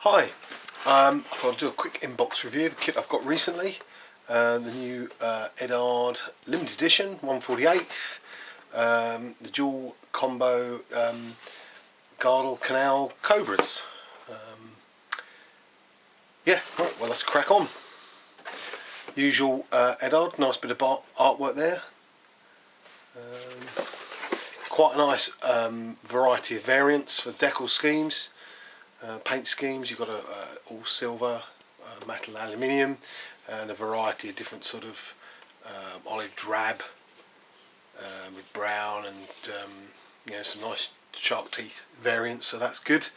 Hi, I thought I'd do a quick inbox review of the kit I've got recently. The new Eduard limited edition 1/48, the dual combo Guadalcanal Cobras. Yeah, right, well, let's crack on. Usual Eduard, nice bit of artwork there. Quite a nice variety of variants for decal schemes. Paint schemes. You've got all silver, metal, aluminium, and a variety of different sort of olive drab with brown and some nice shark teeth variants, so that's good.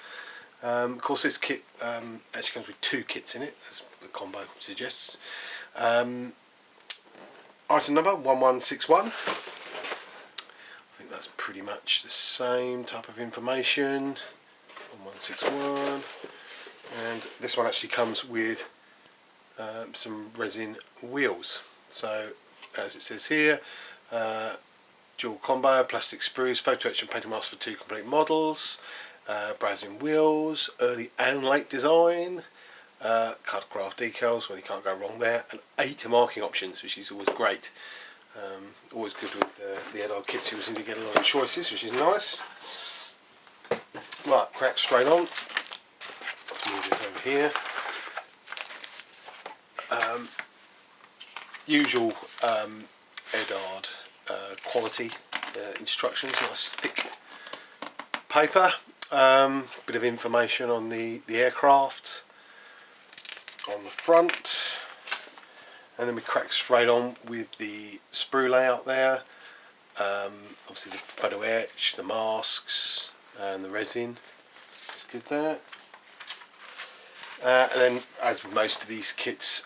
Of course, this kit actually comes with two kits in it, as the combo suggests. Item number 1161. I think that's pretty much the same type of information. 1161, and this one actually comes with some resin wheels. So, as it says here, dual combo, plastic sprues, photo etch and painting mask for two complete models, browsing wheels, early and late design, card craft decals, well, you can't go wrong there, and 8 marking options, which is always great. Always good with the Eduard kits. You seem to get a lot of choices, which is nice. Right, crack straight on. Let's move it over here. Usual Eduard quality instructions, nice thick paper. Bit of information on the aircraft on the front, and then we crack straight on with the sprue layout there. Obviously the photo etch, the masks, and the resin. It's good there. And then, as with most of these kits,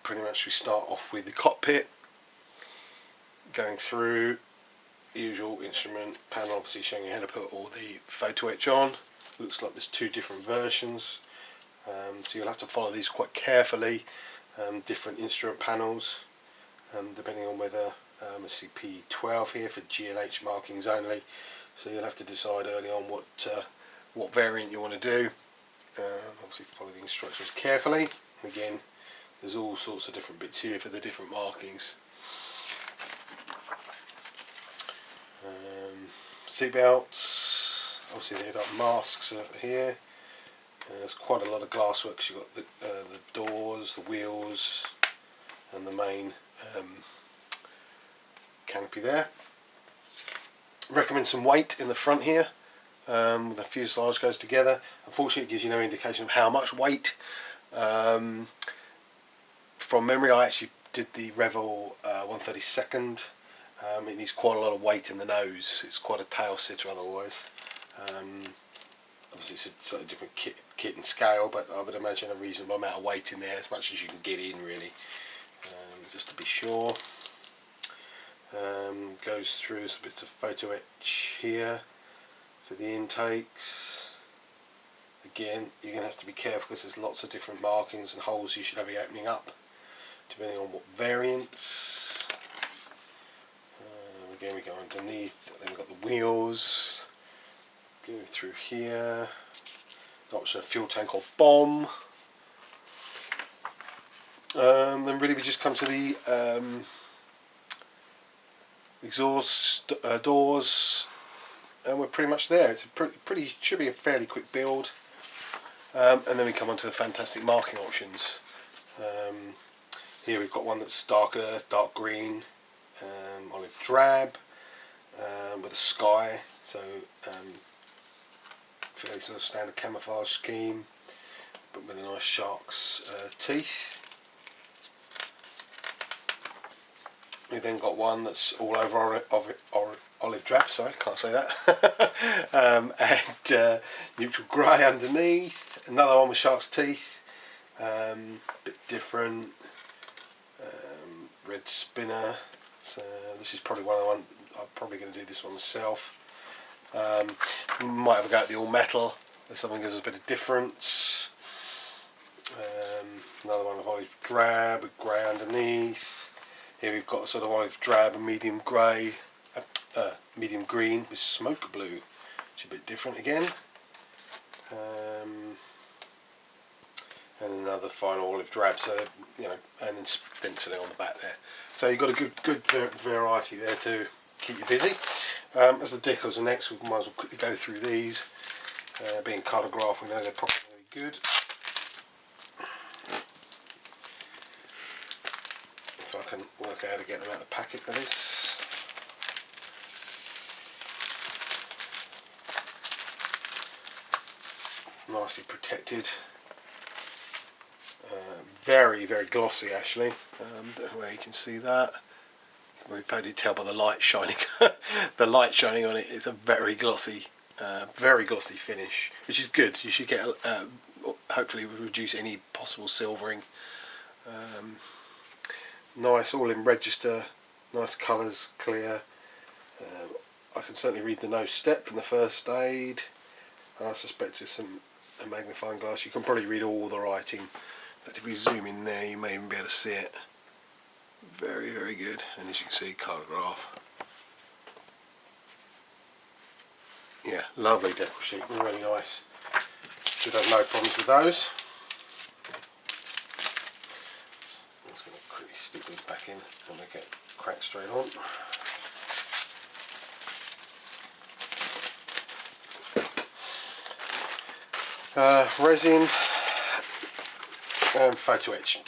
pretty much we start off with the cockpit, going through the usual instrument panel, obviously showing you how to put all the photo etch on. Looks like there's 2 different versions, so you'll have to follow these quite carefully. Different instrument panels, depending on whether I see P12 here for G&H markings only, so you'll have to decide early on what variant you want to do. Obviously follow the instructions carefully. Again, there's all sorts of different bits here for the different markings. Seat belts, obviously the Eduard masks are here. There's quite a lot of glasswork, because you've got the doors, the wheels, and the main canopy there. Recommend some weight in the front here. The fuselage goes together. Unfortunately, it gives you no indication of how much weight. From memory, I actually did the Revel 132nd. It needs quite a lot of weight in the nose. It's quite a tail sitter otherwise. Obviously, it's a sort of different kit and scale, but I would imagine a reasonable amount of weight in there, as much as you can get in, really, just to be sure. Goes through some bits of photo etch here for the intakes. Again, you're going to have to be careful, because there's lots of different markings and holes you should have opening up, depending on what variants. Again, we go underneath, then we've got the wheels. Go through here. Option of fuel tank or bomb. Then really we just come to the exhaust doors, and we're pretty much there. It's a should be a fairly quick build. And then we come on to the fantastic marking options. Here we've got one that's dark earth, dark green, olive drab, with a sky, so fairly sort of standard camouflage scheme, but with a nice shark's teeth. We then got one that's all over olive drab, sorry, can't say that, and neutral grey underneath. Another one with shark's teeth, bit different, red spinner. So this is probably one of the ones, I'm probably going to do this one myself. Might have a go at the all metal, there's something gives us a bit of difference. Another one of olive drab with grey underneath. Here we've got a sort of olive drab and medium grey, medium green with smoke blue, which is a bit different again. and another final olive drab. So you know, and then stenciling on the back there. So you've got a good variety there to keep you busy. As the decals are next, we might as well quickly go through these. Being colourgraph, we know they're probably very good. If I can work out how to get them out of the packet of this. Nicely protected. Very glossy actually. Where you can see that. You can probably tell by the light shining. The light shining on it is a very glossy finish, which is good. You should get hopefully reduce any possible silvering. Nice, all in register. Nice colours, clear. I can certainly read the no step in the first aid, and I suspect with a magnifying glass you can probably read all the writing. But if we zoom in there, you may even be able to see it. Very good, and as you can see, colourgraph. Yeah, lovely decal sheet, really nice. Should have no problems with those. I'm just going to quickly stick these back in and they get cracked straight on. Resin and photo etch.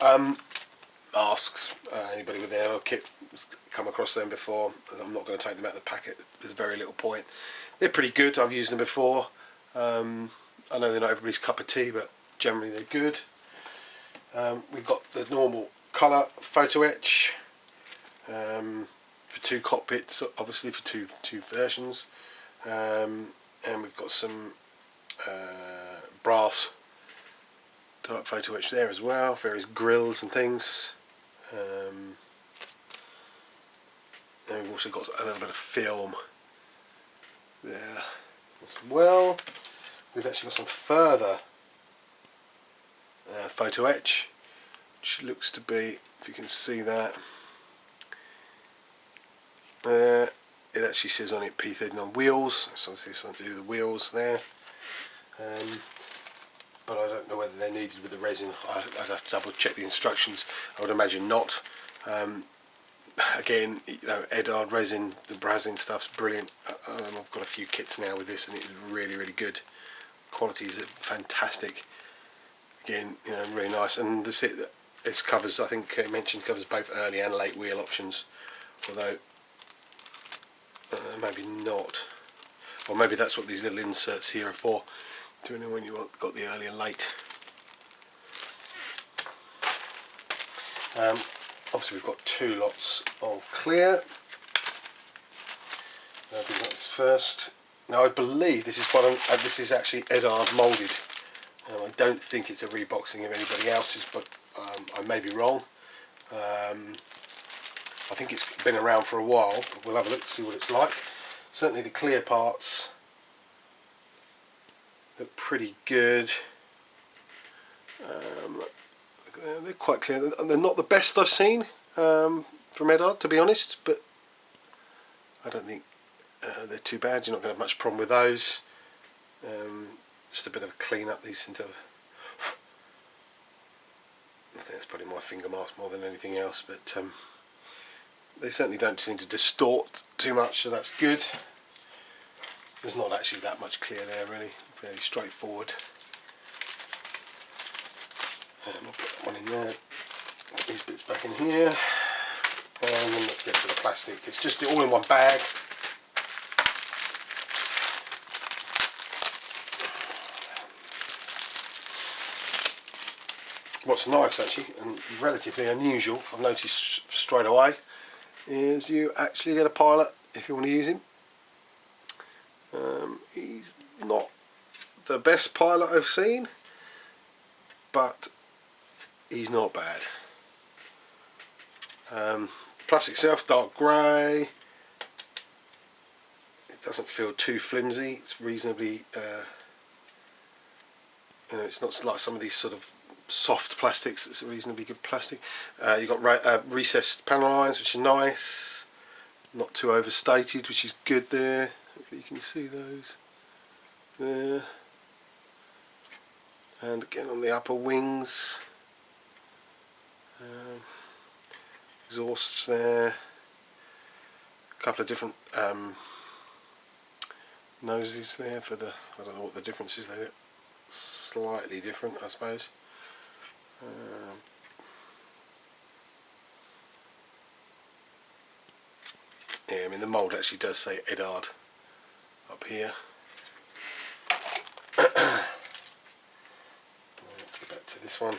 Asks anybody with their kit come across them before. I'm not going to take them out of the packet. There's very little point. They're pretty good. I've used them before. I know they're not everybody's cup of tea, but generally they're good. We've got the normal colour photo etch for 2 cockpits, obviously for two versions, and we've got some brass type photo etch there as well, various grills and things. And we've also got a little bit of film there as well. We've actually got some further photo etch, which looks to be, if you can see that, it actually says on it P30 on wheels, so obviously something to do with the wheels there. But I don't know whether they're needed with the resin. I'd have to double check the instructions. I would imagine not. Again, you know, Eduard resin, the Brazil stuff's brilliant. I've got a few kits now with this, and it's really good. Quality is fantastic. Again, you know, really nice. And this covers, I think it mentioned, covers both early and late wheel options. Although maybe not, or maybe that's what these little inserts here are for. Depending on when you got the early and late. Obviously we've got 2 lots of clear. I'll do that first. Now I believe this is this is actually Eduard moulded. I don't think it's a reboxing of anybody else's, but I may be wrong. I think it's been around for a while. We'll have a look to see what it's like. Certainly the clear parts look pretty good. They're quite clear. They're not the best I've seen from Eduard, to be honest, but I don't think they're too bad. You're not going to have much problem with those. Just a bit of a clean up. These seem to have, I think that's probably my finger marks more than anything else, but they certainly don't seem to distort too much, so that's good. There's not actually that much clear there, really. Fairly straightforward. And we'll put that one in there. Put these bits back in here. And then let's get to the plastic. It's just all in one bag. What's nice actually, and relatively unusual, I've noticed straight away, is you actually get a pilot if you want to use him. He's not the best pilot I've seen, but he's not bad. Plastic itself, dark grey. It doesn't feel too flimsy. It's reasonably, you know, it's not like some of these sort of soft plastics. It's a reasonably good plastic. You've got recessed panel lines, which are nice, not too overstated, which is good there. Hopefully you can see those there. and again on the upper wings, exhausts there, a couple of different noses there for the, I don't know what the difference is, they're slightly different I suppose. Yeah, I mean the mould actually does say Eduard up here. Let's go back to this one.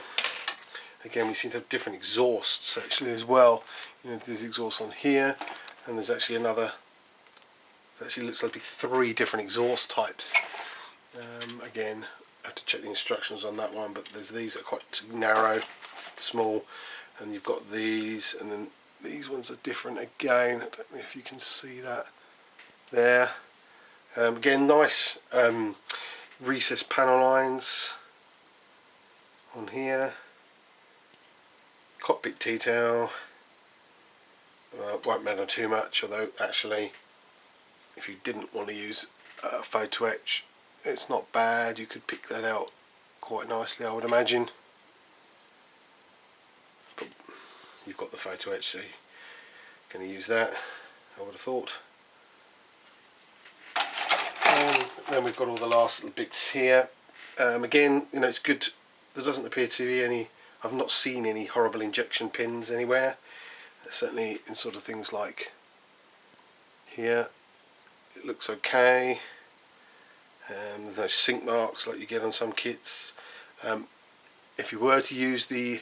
Again, we seem to have different exhausts actually as well. You know, there's exhaust on here, and there's actually another. It actually looks like it'd be 3 different exhaust types. Again, I have to check the instructions on that one, but there's these that are quite narrow, small, and you've got these, and then these ones are different again. I don't know if you can see that there. Again, nice recessed panel lines on here. Cockpit detail. Won't matter too much, although actually if you didn't want to use photo etch, it's not bad. You could pick that out quite nicely, I would imagine. But you've got the photo etch, so you're going to use that, I would have thought. And then we've got all the last little bits here. Again, you know, it's good. There doesn't appear to be any. I've not seen any horrible injection pins anywhere. Certainly in sort of things like here, it looks okay. There's no sink marks like you get on some kits. If you were to use the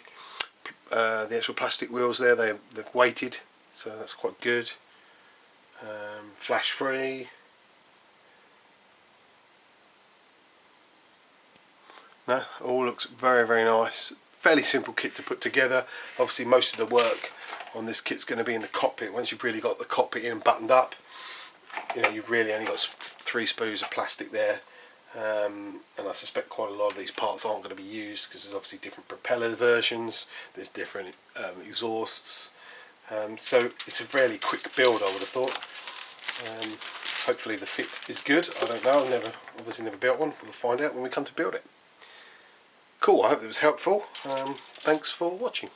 actual plastic wheels there, they're weighted, so that's quite good. Flash free. No, all looks very, very nice. Fairly simple kit to put together. Obviously most of the work on this kit's going to be in the cockpit. Once you've really got the cockpit in and buttoned up, you know, you've really only got 3 spools of plastic there, and I suspect quite a lot of these parts aren't going to be used because there's obviously different propeller versions, there's different exhausts, so it's a fairly quick build, I would have thought. Hopefully the fit is good. I don't know, I've obviously never built one. We'll find out when we come to build it. Cool, I hope it was helpful. Thanks for watching.